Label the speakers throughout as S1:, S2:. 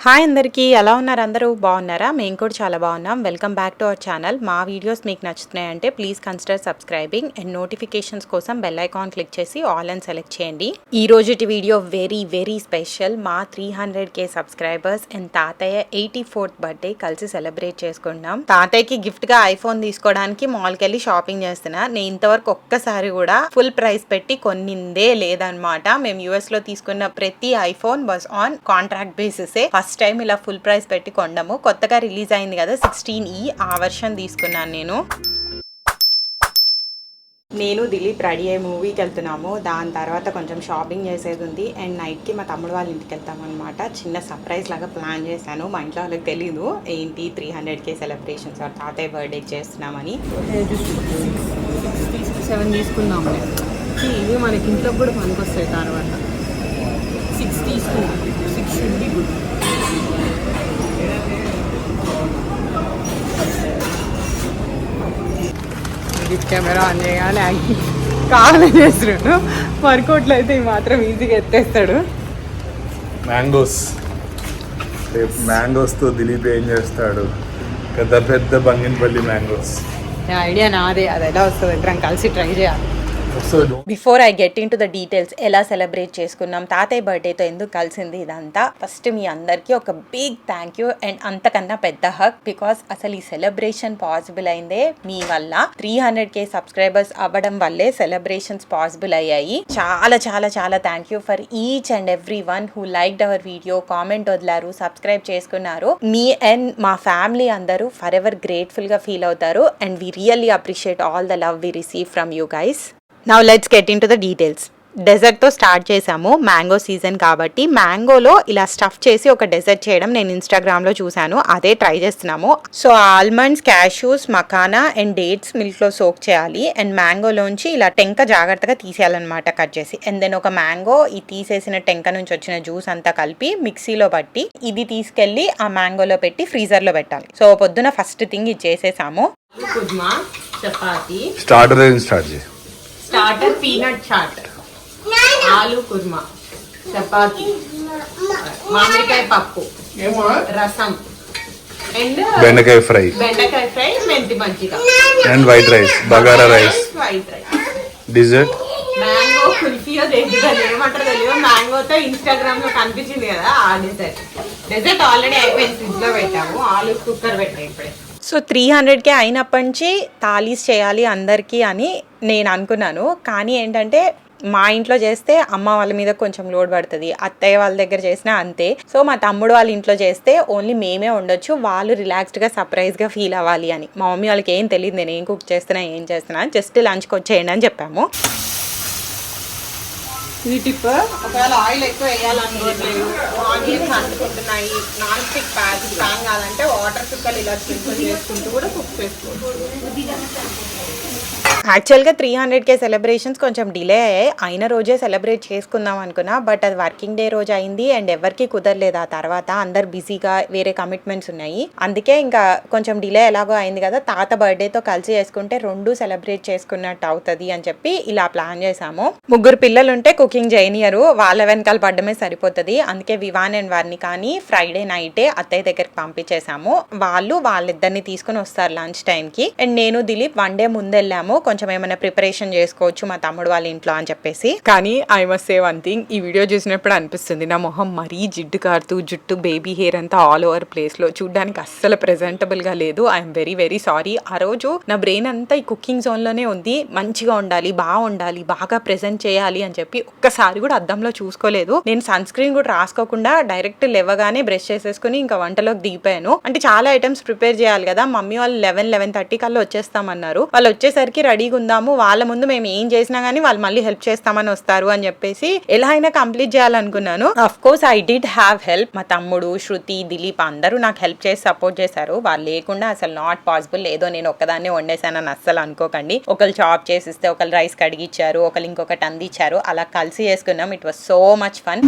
S1: Hi అందరికీ ఎలా ఉన్నారు? అందరూ బాగున్నారా? మేము కూడా చాలా బాగున్నాం. Welcome back to our channel. మా వీడియోస్ మీకు నచ్చుతున్నాయంటే please consider subscribing and notifications కోసం బెల్ ఐకాన్ క్లిక్ చేసి ఆల్ అని సెలెక్ట్ చేయండి. ఈ రోజుటి వీడియో వెరీ స్పెషల్. మా 300K సబ్స్క్రైబర్స్ అండ్ తాతయ్య 84th బర్త్డే కలిసి సెలబ్రేట్ చేసుకుంటున్నాం. తాతయ్యకి గిఫ్ట్ గా ఐఫోన్ తీసుకోవడానికి మాల్కి వెళ్ళి షాపింగ్ చేస్తున్నా. నేను ఇంతవరకు ఒక్కసారి కూడా ఫుల్ ప్రైస్ పెట్టి కొన్నిందే లేదనమాట. మేము యుఎస్ లో తీసుకున్న ప్రతి ఐఫోన్ వాజ్ ఆన్ కాంట్రాక్ట్ బేసిసే. ఫస్ట్ టైం ఇలా ఫుల్ ప్రైస్ పెట్టి కొండము. కొత్తగా రిలీజ్ అయింది కదా 16E, ఆ వర్షన్ తీసుకున్నాను నేను దిలీప్ రెడీ అయ్యి మూవీకి వెళ్తున్నాము. దాని తర్వాత కొంచెం షాపింగ్ చేసేది ఉంది అండ్ నైట్కి మా తమ్ముడు వాళ్ళ ఇంటికి వెళ్తాం అనమాట. చిన్న సర్ప్రైజ్ లాగా ప్లాన్ చేశాను. మా ఇంట్లో వాళ్ళకి తెలీదు ఏంటి 300K సెలబ్రేషన్స్ తాతయ్య బర్త్డే చేస్తున్నామని.
S2: 7 తీసుకున్నాము. ఇవి మనకి ఇంట్లో కూడా పనికొస్తాయి. తర్వాత 6 తీసుకున్నాం. 6 should be good. Camera on చేయగానే కావాలని చేస్తున్నాడు. వర్కౌట్లు అయితే ఈ మాత్రం ఈజీగా ఎత్తేస్తాడు.
S3: మ్యాంగోస్తో దిలీప్ ఏం చేస్తాడు? పెద్ద పెద్ద బంగినపల్లి మ్యాంగోస్.
S2: ఐడియా నాదే, అది ఎలా వస్తుంది ఇద్దరం కలిసి ట్రై చేయాలి.
S1: Before I get into the details, ఎలా సెలబ్రేట్ చేసుకున్నాం, తాతయ్య బర్త్డేతో ఎందుకు కలిసింది ఇదంతా, ఫస్ట్ మీ అందరికీ ఒక బిగ్ థ్యాంక్ యూ అండ్ అంతకన్నా పెద్ద హక్. బికాస్ అసలు ఈ సెలబ్రేషన్ పాసిబుల్ అయిందే మీ వల్ల. 300K సబ్స్క్రైబర్స్ అవ్వడం వల్లే సెలబ్రేషన్స్ పాసిబుల్ అయ్యాయి. చాలా thank you for each and every one who liked our video, comment వదిలారు, సబ్స్క్రైబ్ చేసుకున్నారు. మీ అండ్ మా ఫ్యామిలీ అందరూ ఫర్ ఎవర్ గ్రేట్ఫుల్ గా ఫీల్ అవుతారు and we really appreciate all the love we receive from you guys. Now let's get into the details. డెజర్ట్తో start చేసాము. Mango season కాబట్టి మ్యాంగోలో ఇలా స్టఫ్ చేసి ఒక డెజర్ట్ చేయడం నేను ఇన్స్టాగ్రామ్లో చూశాను. అదే ట్రై చేస్తున్నాము. So almonds, cashews, makhana and dates మిల్క్లో సోక్ చేయాలి అండ్ మ్యాంగోలోంచి ఇలా టెంక జాగ్రత్తగా తీసేయాలన్నమాట కట్ చేసి. అండ్ దెన్ ఒక మ్యాంగో ఈ తీసేసిన టెంక నుంచి వచ్చిన జ్యూస్ అంతా కలిపి మిక్సీలో పట్టి ఇది తీసుకెళ్ళి ఆ మ్యాంగోలో పెట్టి ఫ్రీజర్లో పెట్టాలి. సో పొద్దున ఫస్ట్ థింగ్ ఇది చేసేసాము.
S2: కుర్మా, చపాతి,
S1: స్టార్టర్ పీనట్ చాట్,
S2: ఆలు కుర్మా, చపాతి, మామిడికాయ పప్పు, రసం అండ్
S3: బెండకాయ ఫ్రై,
S2: మెంతి మజ్జిగ
S3: and white rice, bagara rice, dessert
S2: mango కుల్ఫీయో దగ్గర ఏమంటారు తెలియదు. మ్యాంగోతో ఇన్స్టాగ్రామ్ లో కనిపించింది కదా, ఆ డెజర్ట్ ఆల్రెడీ అయిపోయింది, ఫ్రిడ్జ్ లో పెట్టాము. ఆలు కుక్కర్ పెట్టాము ఇప్పుడే.
S1: సో 300K అయినప్పటి నుంచి థాలీస్ చేయాలి అందరికీ అని నేను అనుకున్నాను. కానీ ఏంటంటే మా ఇంట్లో చేస్తే అమ్మ వాళ్ళ మీద కొంచెం లోడ్ పడుతుంది, అత్తయ్య వాళ్ళ దగ్గర చేసినా అంతే. సో మా తమ్ముడు వాళ్ళ ఇంట్లో చేస్తే ఓన్లీ మేమే ఉండొచ్చు, వాళ్ళు రిలాక్స్డ్గా సర్ప్రైజ్గా ఫీల్ అవ్వాలి అని. మా మమ్మీ వాళ్ళకి ఏం తెలియదు నేను ఏం కుక్ చేస్తున్నా ఏం చేస్తున్నా, జస్ట్ లంచ్కి వచ్చేయండి అని చెప్పాము.
S2: ఈ టిప్, ఒకవేళ ఆయిల్ ఎక్కువ వేయాలనుకోవట్లేదు, ఆనియన్స్ అంటుకుంటున్నాయి, నాన్ స్టిక్ ప్యాన్ కాదంటే వాటర్ చుక్కలు ఇలా స్ప్రింకిల్ చేసుకుంటూ కూడా కుక్ చేసుకోవచ్చు.
S1: యాక్చువల్గా 300K సెలబ్రేషన్స్ కొంచెం డిలే అయ్యాయి. అయిన రోజే సెలబ్రేట్ చేసుకుందాం అనుకున్నా, బట్ అది వర్కింగ్ డే రోజు అయింది అండ్ ఎవరికి కుదరలేదు. ఆ తర్వాత అందరు బిజీగా వేరే కమిట్మెంట్స్ ఉన్నాయి, అందుకే ఇంకా కొంచెం డిలే ఎలాగో అయింది కదా, తాత బర్త్డేతో కలిసి చేసుకుంటే 2 సెలబ్రేట్ చేసుకున్నట్టు అవుతుంది అని చెప్పి ఇలా ప్లాన్ చేసాము. 3 పిల్లలు ఉంటే కుకింగ్ చేయనియరు, వాళ్ళ వెనకాల పడ్డమే సరిపోతుంది. అందుకే వివాన్ అండ్ వారిని కానీ ఫ్రైడే నైటే అత్తయ్య దగ్గరికి పంపించేసాము. వాళ్ళిద్దరిని తీసుకుని వస్తారు లంచ్ టైంకి. అండ్ నేను దిలీప్ 1 డే ముందు వెళ్ళాము, కొంచెం ఏమైనా ప్రిపరేషన్ చేసుకోవచ్చు మా తమ్ముడు వాళ్ళ ఇంట్లో అని చెప్పేసి. కానీ I must say one thing, ఈ వీడియో చూసినప్పుడు అనిపిస్తుంది నా మొహం మరీ జిడ్డు కారుతూ, జుట్టు బేబీ హెయిర్ అంతా ఆల్ ఓవర్ ప్లేస్ లో చూడడానికి అస్సలు ప్రెజెంటబుల్ గా లేదు. I'm very sorry. ఆ రోజు నా బ్రెయిన్ అంతా ఈ కుకింగ్ జోన్ లోనే ఉంది. మంచిగా ఉండాలి, బాగా ప్రెజెంట్ చేయాలి అని చెప్పి ఒక్కసారి కూడా అద్దంలో చూసుకోలేదు. నేను సన్ స్క్రీన్ కూడా రాసుకోకుండా డైరెక్ట్ లేవగానే బ్రష్ చేసేసుకుని ఇంకా వంటలోకి దిగిపోయాను. అంటే చాలా ఐటమ్స్ ప్రిపేర్ చేయాలి కదా, మమ్మీ వాళ్ళు 11:30 కల్లా వచ్చేస్తామన్నారు. వాళ్ళు వచ్చేసరికి రెడీగా ఉందాము, వాళ్ళ ముందు మేము ఏం చేసినా గానీ వాళ్ళు మళ్ళీ హెల్ప్ చేస్తామని వస్తారు అని చెప్పేసి ఎలా అయినా కంప్లీట్ చేయాలనుకున్నాను. Of course I did have help. మా తమ్ముడు, శృతి, దిలీప్ అందరూ నాకు హెల్ప్ చేసి సపోర్ట్ చేశారు. వాళ్ళు లేకుండా అసలు నాట్ పాసిబుల్. ఏదో నేను ఒక్కదాన్నే వండేసానని అస్సలు అనుకోకండి. ఒకళ్ళు చాప్ చేసిస్తే, ఒకళ్ళు రైస్ కడిగిచ్చారు, ఒకళ్ళు ఇంకొకటి అందించారు, అలా కలిసి చేసుకున్నాం. It was so much fun.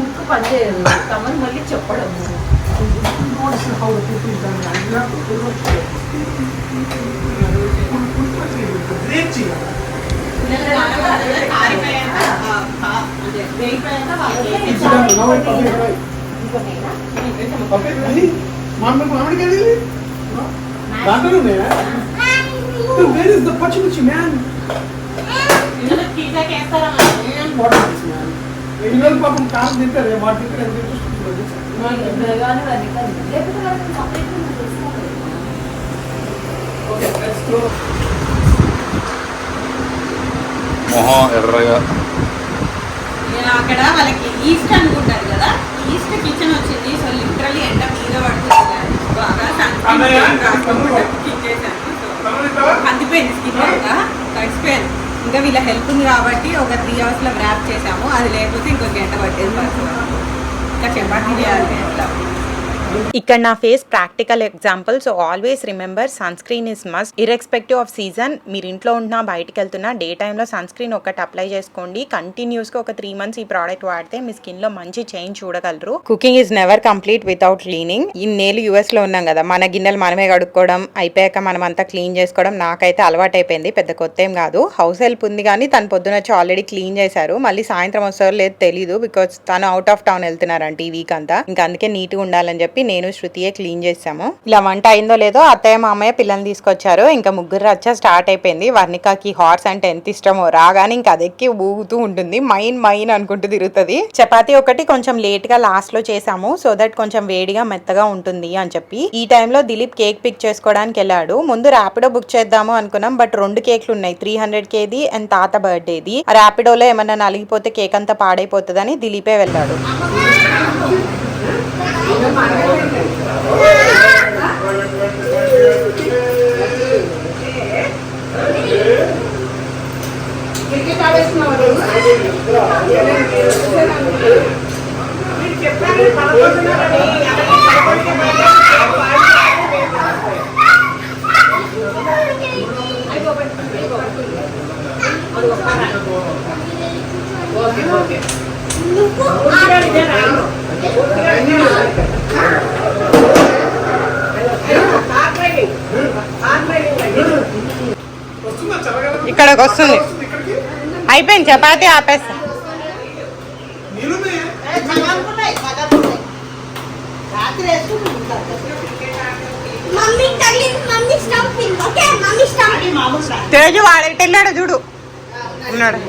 S4: మామిడికాయలు దాంట్లో ఉన్నాయా? Where is the పచ్చిమిర్చి man? పిల్లలు పాపం కారం తింటారే వాటి తింటారు ఎంత
S3: మొహం ఎర్రగా
S2: అక్కడ వాళ్ళకి ఈస్ట్ అనుకుంటారు కదా, ఈస్ట్ కిచెన్ వచ్చింది. సో లిటరల్లీ ఎండ మీద పడుతుంది బాగా కందిపోయింది స్కిన్ అంతా తడిసిపోయాను. ఇంకా వీళ్ళ హెల్ప్ ఉంది కాబట్టి ఒక 3 hours లో ర్యాప్ చేసాము. అది లేకపోతే ఇంకొక గంట పట్టేది ఇంకా చపాతీ చేయాలి అట్లా.
S1: ఇక్కడ నా face practical example. So always remember sunscreen is must irrespective of season. మీరు ఇంట్లో ఉంటున్నా బయటికి వెళ్తున్నా డే టైంలో సన్ స్క్రీన్ ఒకటి అప్లై చేసుకోండి. కంటిన్యూస్గా ఒక 3 months ఈ ప్రోడక్ట్ వాడితే మీ స్కిన్ లో మంచి చేంజ్ చూడగలరు. Cooking is never complete without cleaning. ఇన్నేళ్ళు యూఎస్ లో ఉన్నాం కదా, మన గిన్నెలు మనమే కడుక్కోవడం, అయిపోయాక మనం అంతా క్లీన్ చేసుకోవడం నాకైతే అలవాటు అయిపోయింది. పెద్ద కొత్త ఏం కాదు. హౌస్ హెల్ప్ ఉంది కానీ తను పొద్దున వచ్చి ఆల్రెడీ క్లీన్ చేశారు. మళ్ళీ సాయంత్రం వస్తారో లేదు తెలీదు, బికాస్ తను అవుట్ ఆఫ్ టౌన్ వెళ్తున్నారంట ఈ వీక్ అంతా. ఇంకా అందుకే నీట్గా ఉండాలని చెప్పి నేను శృతియే క్లీన్ చేసాము. ఇలా వంట అయిందో లేదో అత్తయ్య మామయ్య పిల్లల్ని తీసుకొచ్చారు. ఇంకా ముగ్గురు రచ్చ స్టార్ట్ అయిపోయింది. వర్ణికకి హార్స్ అంటే ఎంత ఇష్టమో, రాగానే ఇంకా అదెక్కి ఊగుతూ ఉంటుంది, మైన్ అనుకుంటూ తిరుగుతుంది. చపాతీ ఒకటి కొంచెం లేట్ గా లాస్ట్ లో చేసాము, సో దట్ కొంచెం వేడిగా మెత్తగా ఉంటుంది అని చెప్పి. ఈ టైంలో దిలీప్ కేక్ పిక్ చేసుకోవడానికి వెళ్ళాడు. ముందు ర్యాపిడో బుక్ చేద్దాము అనుకున్నాం, బట్ 2 కేక్లు ఉన్నాయి, 300Kది అండ్ తాత బర్త్డేది. ఆ ర్యాపిడోలో ఏమన్నా నలిగిపోతే కేక్ అంతా పాడైపోతుందని దిలీపే వెళ్ళాడు. ఇక్కడికి వస్తుంది. అయిపోయింది చపాతీ ఆపేస్తా. తేజు వాడేటి వెళ్ళాడు చూడు, ఉన్నాడు.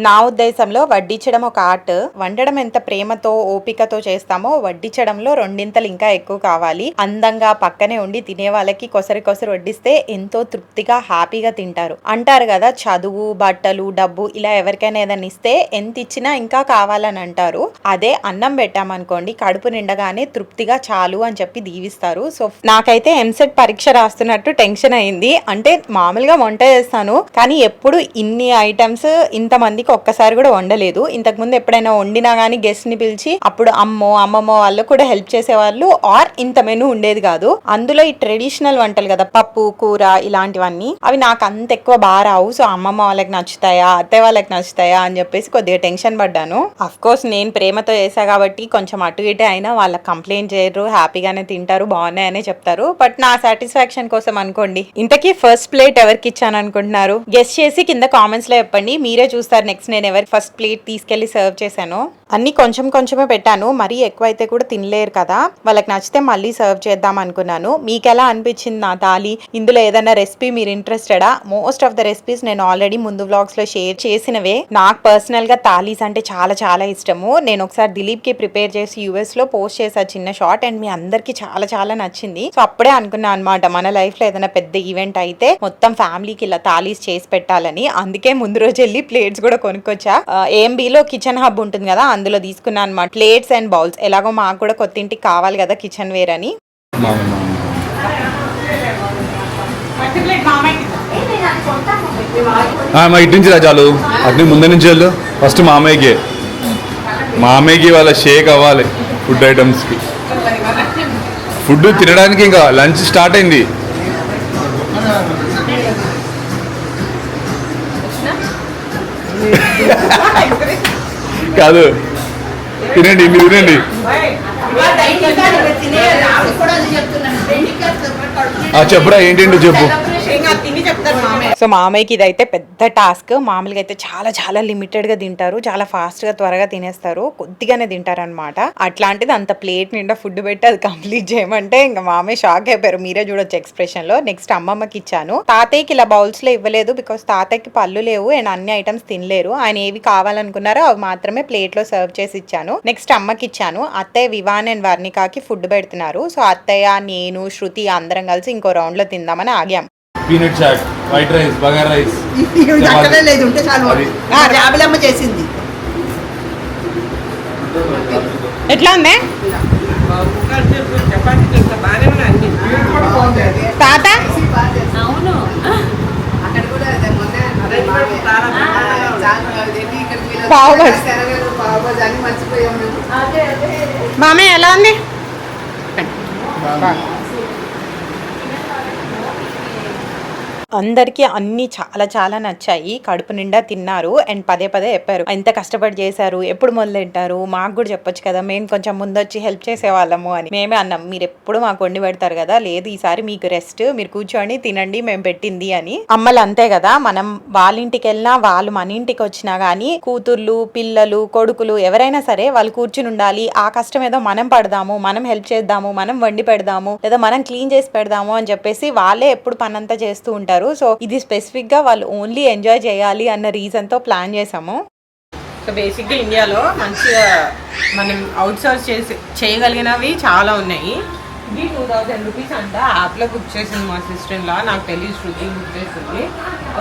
S1: నా ఉద్దేశంలో వడ్డించడం ఒక ఆర్ట్. వండడం ఎంత ప్రేమతో ఓపికతో చేస్తామో వడ్డించడంలో 2 ఇంకా ఎక్కువ కావాలి. అందంగా పక్కనే ఉండి తినే వాళ్ళకి కొసరి వడ్డిస్తే ఎంతో తృప్తిగా హ్యాపీగా తింటారు. అంటారు కదా, చదువు బట్టలు డబ్బు ఇలా ఎవరికైనా ఏదైనా ఇస్తే ఎంత ఇచ్చినా ఇంకా కావాలని అంటారు. అదే అన్నం పెట్టామనుకోండి, కడుపు నిండగానే తృప్తిగా చాలు అని చెప్పి దీవిస్తారు. సో నాకైతే ఎంసెట్ పరీక్ష రాస్తున్నట్టు టెన్షన్ అయింది. అంటే మామూలుగా వంట చేస్తాను కానీ ఎప్పుడు ఇన్ని ఐటమ్స్ ఇంతమంది ఒక్కసారి కూడా వండలేదు. ఇంతకు ముందు ఎప్పుడైనా వండినా గానీ గెస్ట్ ని పిలిచి అప్పుడు అమ్మమ్మ వాళ్ళు కూడా హెల్ప్ చేసేవాళ్ళు, ఆర్ ఇంత మెనూ ఉండేది కాదు. అందులో ఈ ట్రెడిషనల్ వంటలు కదా, పప్పు కూర ఇలాంటివన్నీ, అవి నాకు అంత ఎక్కువ బాగా రావు. సో అమ్మమ్మ వాళ్ళకి నచ్చుతాయా అత్తయ్య వాళ్ళకి నచ్చుతాయా అని చెప్పేసి కొద్దిగా టెన్షన్ పడ్డాను. అఫ్ కోర్స్ నేను ప్రేమతో చేసా కాబట్టి కొంచెం అటు ఇటే అయినా వాళ్ళకి కంప్లైంట్ చేయరు, హ్యాపీగానే తింటారు, బాగున్నాయనే చెప్తారు. బట్ నా సాటిస్ఫాక్షన్ కోసం అనుకోండి. ఇంతకీ ఫస్ట్ ప్లేట్ ఎవరికి ఇచ్చాను అనుకుంటున్నారు? గెస్ట్ చేసి కింద కామెంట్స్ లో చెప్పండి. మీరే చూస్తారు నెక్స్ట్ నేను ఎవరికి ఫస్ట్ ప్లేట్ తీసుకెళ్లి సర్వ్ చేశాను. అన్ని కొంచెమే పెట్టాను, మరీ ఎక్కువైతే కూడా తినలేరు కదా, వాళ్ళకి నచ్చితే మళ్ళీ సర్వ్ చేద్దాం అనుకున్నాను. మీకు ఎలా అనిపించింది నా థాలి? ఇందులో ఏదైనా రెసిపీ మీరు ఇంట్రెస్టెడా? మోస్ట్ ఆఫ్ ద రెసిపీస్ నేను ఆల్రెడీ ముందు వ్లాగ్స్ లో షేర్ చేసినవే. నాకు పర్సనల్ గా థాలీస్ అంటే చాలా ఇష్టము. నేను ఒకసారి దిలీప్ కి ప్రిపేర్ చేసి యూఎస్ లో పోస్ట్ చేసా చిన్న షార్ట్, అండ్ మీ అందరికి చాలా నచ్చింది. సో అప్పుడే అనుకున్నా అనమాట, మన లైఫ్ లో ఏదైనా పెద్ద ఈవెంట్ అయితే మొత్తం ఫ్యామిలీకి ఇలా థాలీస్ చేసి పెట్టాలని. అందుకే ముందు రోజు వెళ్ళి ప్లేట్స్ కూడా కొనుక్కొచ్చా. ఏఎంబీలో కిచెన్ హబ్ ఉంటుంది కదా, అందులో తీసుకున్నాను అనమాట ప్లేట్స్ అండ్ బౌల్స్. ఎలాగో మాకు కూడా కొత్త ఇంటికి కావాలి కదా కిచెన్ వేర్ అని.
S3: మా ఇటు నుంచి రా చాలు, అటు ముందు నుంచి వెళ్ళు. ఫస్ట్ మామయ్యకి వాళ్ళ షేక్ అవ్వాలి ఫుడ్ ఐటమ్స్కి. ఫుడ్ తినడానికి ఇంకా లంచ్ స్టార్ట్ అయింది. కాదు తినండి, మీరు తినండి. చెప్పురా ఏంటంటో చెప్పు.
S2: ఇంకా తిని చెప్తారు మామే.
S1: సో మామయ్యకి ఇదైతే పెద్ద టాస్క్. మామూలుగా అయితే చాలా చాలా లిమిటెడ్ గా తింటారు, చాలా ఫాస్ట్ గా త్వరగా తినేస్తారు, కొద్దిగానే తింటారు అనమాట. అట్లాంటిది అంత ప్లేట్ నిండా ఫుడ్ పెట్టి అది కంప్లీట్ చేయమంటే ఇంకా మామయ్య షాక్ అయిపోయారు, మీరే చూడొచ్చు ఎక్స్ప్రెషన్ లో. నెక్స్ట్ అమ్మమ్మకి ఇచ్చాను. తాతయ్యకి ఇలా బౌల్స్ లో ఇవ్వలేదు, బికాస్ తాతయ్యకి పళ్ళు లేవు అండ్ అన్ని ఐటమ్స్ తినలేరు. ఆయన ఏవి కావాలనుకున్నారో అవి మాత్రమే ప్లేట్ లో సర్వ్ చేసి ఇచ్చాను. నెక్స్ట్ అమ్మకి ఇచ్చాను. అత్తయ్య వివాన్ అండ్ వర్ణికాకి ఫుడ్ పెడుతున్నారు. సో అత్తయ్య, నేను, శృతి అందరం కలిసి ఇంకో రౌండ్ లో తిందామని ఆగాం.
S3: Peanut chaat, white rice, bagara rice
S2: అక్కడే లేదు, ఉంటే చాలు. జాబిలమ్మ చేసింది.
S1: ఎట్లా ఉంది తాత? మామయ్య ఎలా ఉంది? అందరికీ అన్ని చాలా చాలా నచ్చాయి, కడుపు నిండా తిన్నారు అండ్ పదే పదే చెప్పారు ఎంత కష్టపడి చేశారు, ఎప్పుడు మొదలెట్టారు, మాకు కూడా చెప్పొచ్చు కదా, మేము కొంచెం ముందొచ్చి హెల్ప్ చేసేవాళ్ళము అని. మేమే అన్నాం మీరు ఎప్పుడు మాకు వండి పెడతారు కదా, లేదు ఈసారి మీకు రెస్ట్, మీరు కూర్చొని తినండి మేము పెట్టింది అని. అమ్మలు అంతే కదా, మనం వాళ్ళ ఇంటికి వెళ్ళినా వాళ్ళు మన ఇంటికి వచ్చినా గానీ కూతుర్లు, పిల్లలు, కొడుకులు ఎవరైనా సరే వాళ్ళు కూర్చుని ఉండాలి. ఆ కష్టం ఏదో మనం పడదాము, మనం హెల్ప్ చేద్దాము, మనం వండి పెడదాము, లేదా మనం క్లీన్ చేసి పెడదాము అని చెప్పేసి వాళ్ళే ఎప్పుడు పనంతా చేస్తూ ఉంటారు. సో ఇది స్పెసిఫిక్ గా వాళ్ళు ఓన్లీ ఎంజాయ్ చేయాలి అన్న రీజన్ తో ప్లాన్ చేసాము.
S2: సో బేసిక్గా ఇండియాలో మంచిగా మనం అవుట్ సోర్స్ చేయగలిగినవి చాలా ఉన్నాయి. ఇది 2000 రూపీస్ అంట. యాప్లో బుక్ చేసింది మా సిస్టర్ లా, నాకు తెలియదు, శృతి బుక్ చేసింది.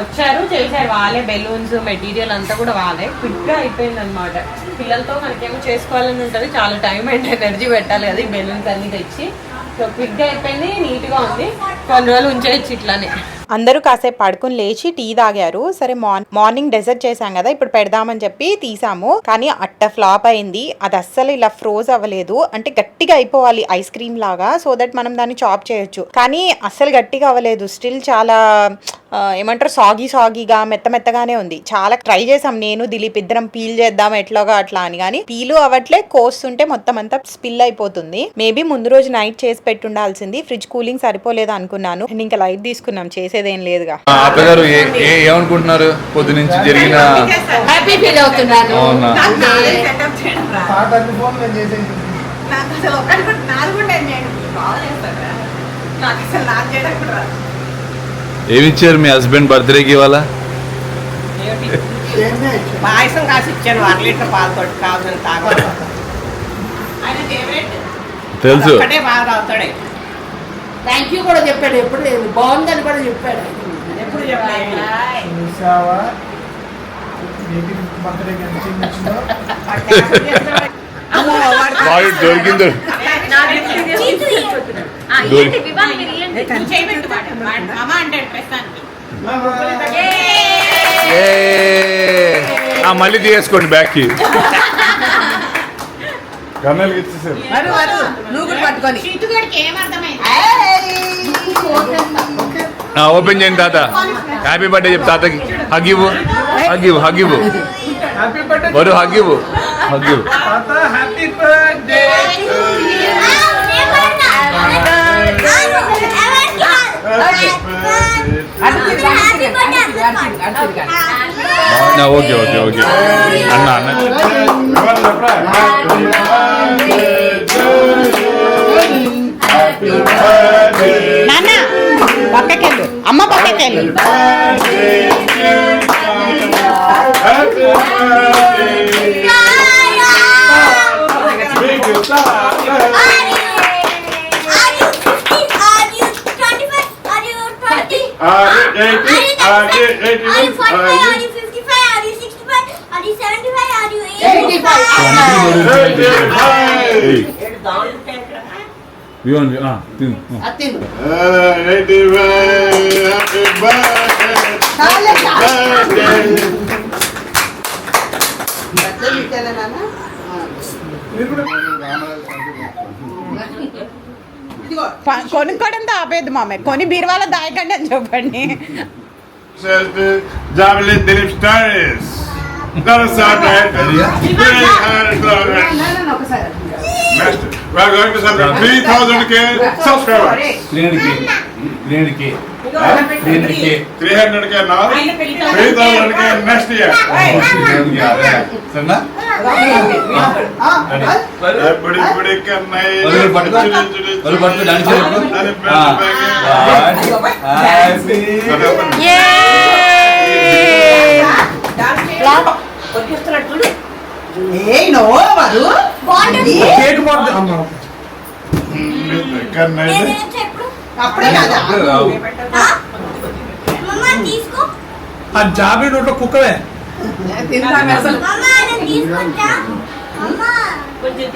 S2: వచ్చారు, చేశారు వాళ్ళే, బెలూన్స్ మెటీరియల్ అంతా కూడా వాళ్ళే. క్విక్గా అయిపోయింది అనమాట. పిల్లలతో మనకేమో చేసుకోవాలని ఉంటుంది, చాలా టైం అండ్ ఎనర్జీ పెట్టాలి కదా ఈ బెలూన్స్ అన్ని తెచ్చి. సో క్విక్గా అయిపోయింది, నీట్గా ఉంది, కొన్ని రోజులు ఉంచేయచ్చు ఇట్లానే.
S1: అందరూ కాసేపు పడుకుని లేచి టీ తాగారు. సరే మార్నింగ్ డెజర్ట్ చేసాం కదా, ఇప్పుడు పెడదామని చెప్పి తీసాము, కానీ అట్ట ఫ్లాప్ అయింది. అది అస్సలు ఇలా ఫ్రోజ్ అవ్వలేదు, అంటే గట్టిగా అయిపోవాలి ఐస్ క్రీమ్ లాగా, సో దట్ మనం దాన్ని చాప్ చేయొచ్చు, కానీ అస్సలు గట్టిగా అవ్వలేదు. స్టిల్ చాలా ఏమంటారు సాగీగా మెత్తగానే ఉంది. చాలా ట్రై చేసాం, నేను దిలీప్ ఇద్దరం పీల్ చేద్దాం ఎట్లాగా అట్లా అని, కానీ పీలు అవ్వట్లే, కోస్తుంటే మొత్తం అంతా స్పిల్ అయిపోతుంది. మేబీ ముందు రోజు నైట్ చేసి పెట్టుండాల్సింది, ఫ్రిడ్జ్ కూలింగ్ సరిపోలేదు అనుకున్నాను, ఇంకా లైట్ తీసుకున్నాం, చేసేదేం లేదుగా.
S3: అత్తగారు ఏమనుకుంటున్నారు పొద్దు నుంచి జరిగిన?
S2: హ్యాపీ ఫీల్ అవుతున్నాను.
S3: ఏమిచ్చారు మీ హస్బెండ్ బర్త్డేకి ఇవాళ?
S2: పాయసం కాసి ఇచ్చాను, 1 లీటర్ పాలతోటి కావాలని తాగడం. ఆయన ఫేవరెట్
S3: తెలుసు,
S2: ఒకటే బాగా తాగుతాడే.
S5: థ్యాంక్ యూ కూడా చెప్పాడు, ఎప్పుడు లేదు బాగుందని కూడా చెప్పాడు.
S2: ఎప్పుడు చెప్పాడు
S3: దొరికిందో మళ్ళీ తీసుకోండి బ్యాక్కి. కన్నెలకి ఇచ్చేసారు.
S2: నువ్వు కూడా పట్టుకొని
S3: ఓపెన్ చేయండి తాత. హ్యాపీ బర్త్డే చెప్పు తాతకి. హగ్ ఇవ్వు. వరు హగ్ ఇవ్వు.
S4: Happy birthday.
S3: ఓకే అన్న
S1: నాన్న పక్కకెళ్ళు, అమ్మ పక్కకెళ్ళు.
S6: Are you 80? Are you 81? Are you 45? Are you 55? Are you 65? Are you 75? Are you 85?
S2: 85. కొనుక్కోవడంతో ఆపేది మామే, కొని బీరువాలో దాయకండి అని చెప్పండి.
S6: Javelin Dilip Stars. That is our
S7: We are going to celebrate 3,000k subscribers.
S3: 300k
S7: 300k now. 3,000k next year.
S3: సరేనా
S7: బడి బడి కన్నై
S3: వదిలి పట్టుకో వదిలి పట్టుకో డాన్స్ చేయకు
S4: కేక్ పడుతుంది అమ్మ
S7: కన్నై
S6: అప్పుడే మమ్మా తీసుకో
S4: ఆ జాబీ నోట్లో కుక్కవే
S5: తింటామే అసలు
S6: మమ్మా నేను తీసుకొచ్చా మమ్మా
S2: కొంచెం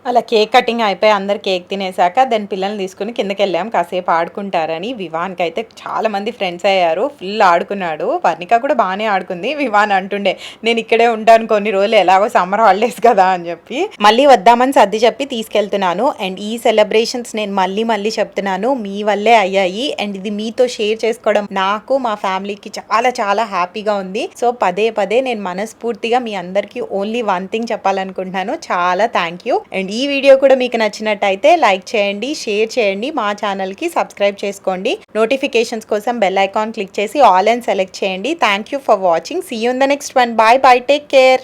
S1: అలా కేక్ కటింగ్ అయిపోయి అందరు కేక్ తినేసాక దాని పిల్లల్ని తీసుకుని కిందకి వెళ్ళాం కాసేపు ఆడుకుంటారని. వివాన్కి అయితే చాలా మంది ఫ్రెండ్స్ అయ్యారు, ఫుల్ ఆడుకున్నాడు. వర్ణిక కూడా బాగానే ఆడుకుంది. వివాన్ అంటుండే నేను ఇక్కడే ఉంటాను కొన్ని రోజులు, ఎలాగో సమ్మర్ హాలిడేస్ కదా అని చెప్పి. మళ్ళీ వద్దామని సర్ది చెప్పి తీసుకెళ్తున్నాను. అండ్ ఈ సెలబ్రేషన్స్ నేను మళ్ళీ చెప్తున్నాను మీ వల్లే అయ్యాయి. అండ్ ఇది మీతో షేర్ చేసుకోవడం నాకు మా ఫ్యామిలీకి చాలా చాలా హ్యాపీగా ఉంది. సో పదే నేను మనస్ఫూర్తిగా మీ అందరికీ ఓన్లీ వన్ థింగ్ చెప్పాలనుకుంటున్నాను, చాలా థ్యాంక్ యూ. అండ్ ఈ వీడియో కూడా మీకు నచ్చినట్టయితే లైక్ చేయండి, షేర్ చేయండి, మా ఛానల్కి సబ్స్క్రైబ్ చేసుకోండి. నోటిఫికేషన్స్ కోసం బెల్ ఐకాన్ క్లిక్ చేసి ఆల్ అండ్ సెలెక్ట్ చేయండి. Thank you for watching. See you in the next one. Bye, take care.